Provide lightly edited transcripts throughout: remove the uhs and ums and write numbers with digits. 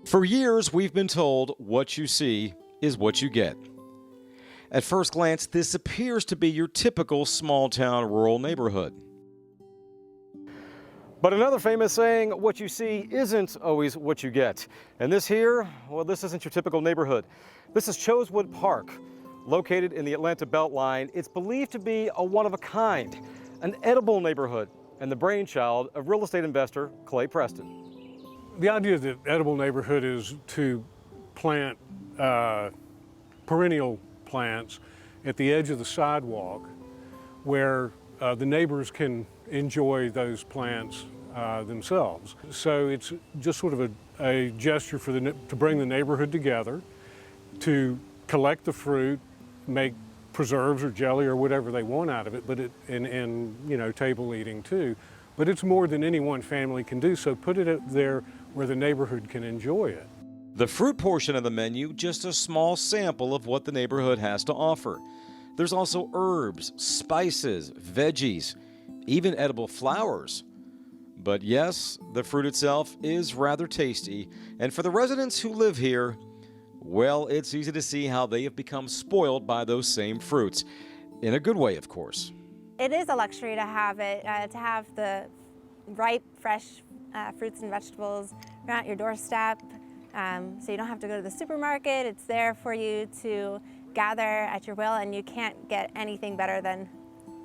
For years, we've been told what you see is what you get. At first glance, this appears to be your typical small-town rural neighborhood. But another famous saying, what you see isn't always what you get. And this here, well, this isn't your typical neighborhood. This is Chosewood Park, located in the Atlanta Beltline. It's believed to be a one-of-a-kind, an edible neighborhood, and the brainchild of real estate investor Clay Preston. The idea of the edible neighborhood is to plant perennial plants at the edge of the sidewalk where the neighbors can enjoy those plants themselves. So it's just sort of a gesture for to bring the neighborhood together, to collect the fruit, make preserves or jelly or whatever they want out of it, but and you know, table eating too. But it's more than any one family can do, so put it up there where the neighborhood can enjoy it. The fruit portion of the menu, just a small sample of what the neighborhood has to offer. There's also herbs, spices, veggies, even edible flowers. But yes, the fruit itself is rather tasty, and for the residents who live here, well, it's easy to see how they have become spoiled by those same fruits. In a good way, of course. It is a luxury to have it, to have the ripe, fresh fruits and vegetables right at your doorstep. So you don't have to go to the supermarket. It's there for you to gather at your will, and you can't get anything better than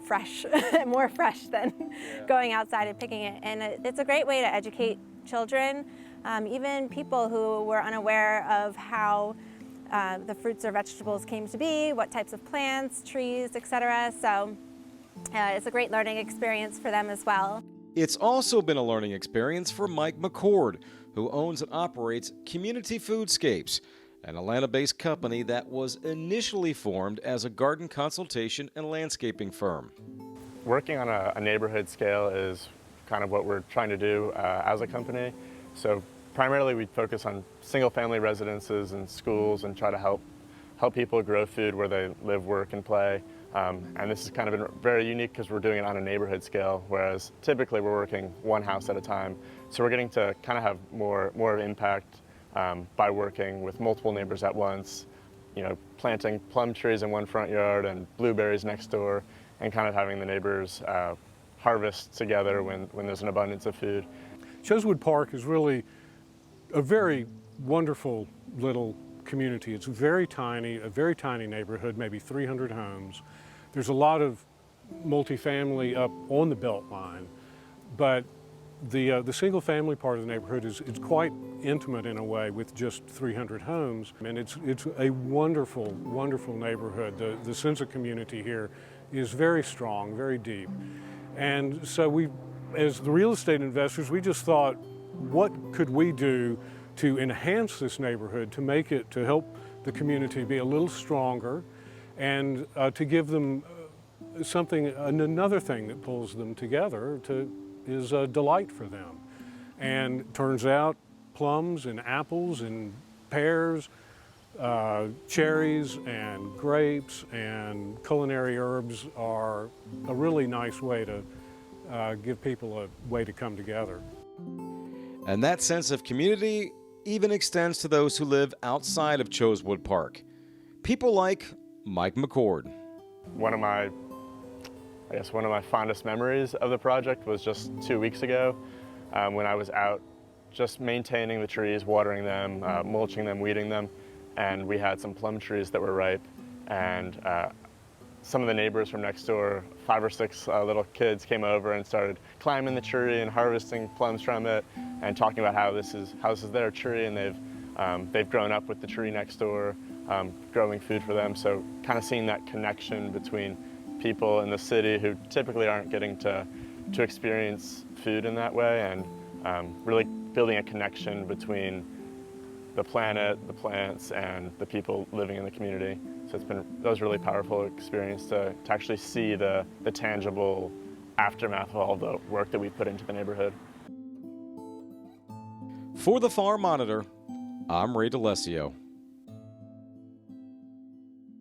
fresh, more fresh than going outside and picking it. And it's a great way to educate children, even people who were unaware of how the fruits or vegetables came to be, what types of plants, trees, etc. So it's a great learning experience for them as well. It's also been a learning experience for Mike McCord, who owns and operates Community Foodscapes, an Atlanta-based company that was initially formed as a garden consultation and landscaping firm. Working on a neighborhood scale is kind of what we're trying to do as a company. So primarily we focus on single-family residences and schools and try to help people grow food where they live, work, and play. And this is kind of been very unique because we're doing it on a neighborhood scale, whereas typically we're working one house at a time. So we're getting to kind of have more of impact by working with multiple neighbors at once, you know, planting plum trees in one front yard and blueberries next door, and kind of having the neighbors harvest together when there's an abundance of food. Chosewood Park is really a very wonderful little community. It's a very tiny neighborhood, maybe 300 homes. There's a lot of multifamily up on the Beltline, but the single family part of the neighborhood is quite intimate in a way with just 300 homes. And it's a wonderful, wonderful neighborhood. The sense of community here is very strong, very deep. And so we, as the real estate investors, we just thought, what could we do to enhance this neighborhood, to make it, to help the community be a little stronger, and to give them something, another thing that pulls them together is a delight for them. And turns out plums and apples and pears, cherries and grapes and culinary herbs are a really nice way to give people a way to come together. And that sense of community even extends to those who live outside of Chosewood Park. People like Mike McCord. One of my fondest memories of the project was just 2 weeks ago when I was out just maintaining the trees, watering them, mulching them, weeding them, and we had some plum trees that were ripe, and some of the neighbors from next door, 5 or 6 little kids, came over and started climbing the tree and harvesting plums from it, and talking about how this is their tree, and they've grown up with the tree next door, growing food for them. So kind of seeing that connection between people in the city who typically aren't getting to experience food in that way, and really building a connection between the planet, the plants, and the people living in the community. So that was a really powerful experience to actually see the tangible aftermath of all the work that we put into the neighborhood. For the Farm Monitor, I'm Ray DeLessio.